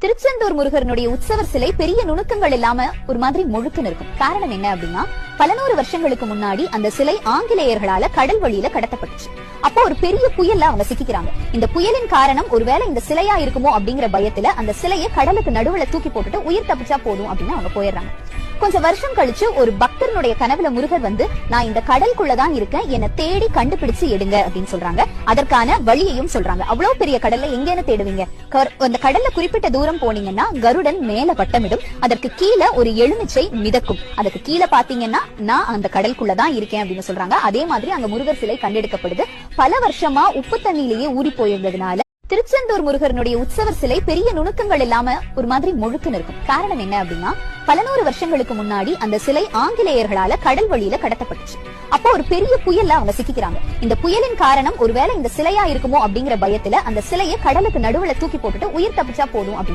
திருச்செந்தூர் முருகனுடைய உற்சவர் சிலை பெரிய நுணுக்கங்கள் இல்லாம ஒரு மாதிரி முழுக்குன்னு இருக்கும். காரணம் என்ன அப்படின்னா, பல நூறு வருஷங்களுக்கு முன்னாடி அந்த சிலை ஆங்கிலேயர்களால கடல் வழியில கடத்தப்பட்டுச்சு. அப்போ ஒரு பெரிய புயல்ல அவங்க சிக்கிக்கிறாங்க. இந்த புயலின் காரணம் ஒருவேளை இந்த சிலையா இருக்குமோ அப்படிங்கிற பயத்துல அந்த சிலையை கடலுக்கு நடுவுல தூக்கி போட்டுட்டு உயிர் தப்பிச்சா போதும் அப்படின்னு அவங்க போயிடுறாங்க. கொஞ்சம் வருஷம் கழிச்சு ஒரு பக்தனுடைய கனவுல முருகர் வந்து, நான் இந்த கடலுக்குள்ளதான் இருக்கேன், என்னை தேடி கண்டுபிடிச்சு எடுங்க அப்படின்னு சொல்றாங்க. அதற்கான வழியையும் சொல்றாங்க. அவ்வளவு பெரிய கடல்ல எங்கன்னு தேடுவீங்க? அந்த கடல்ல குறிப்பிட்ட தூரம் போனீங்கன்னா கருடன் மேல வட்டமிடும், அதற்கு கீழே ஒரு எலுமிச்சை மிதக்கும், அதுக்கு கீழே பாத்தீங்கன்னா நான் அந்த கடலுக்குள்ளதான் இருக்கேன் அப்படின்னு சொல்றாங்க. அதே மாதிரி அங்க முருகர் சிலை கண்டெடுக்கப்படுது. பல வருஷமா உப்பு தண்ணியிலேயே ஊறி போயிருந்ததுனால திருச்செந்தூர் முருகனுடைய உற்சவர் சிலை பெரிய நுணுக்கங்கள் இல்லாம ஒரு மாதிரி முழுக்குன்னு இருக்கும். காரணம் என்ன அப்படின்னா, பல நூறு வருஷங்களுக்கு முன்னாடி அந்த சிலை ஆங்கிலேயர்களால கடல் வழியில கடத்தப்பட்டுச்சு. அப்போ ஒரு பெரிய புயல்ல அவங்க சிக்கிக்கிறாங்க. இந்த புயலின் காரணம் ஒருவேளை இந்த சிலையா இருக்குமோ அப்படிங்கிற பயத்துல அந்த சிலையை கடலுக்கு நடுவுல தூக்கி போட்டுட்டு உயிர் தப்பிச்சா போதும் அப்படின்னு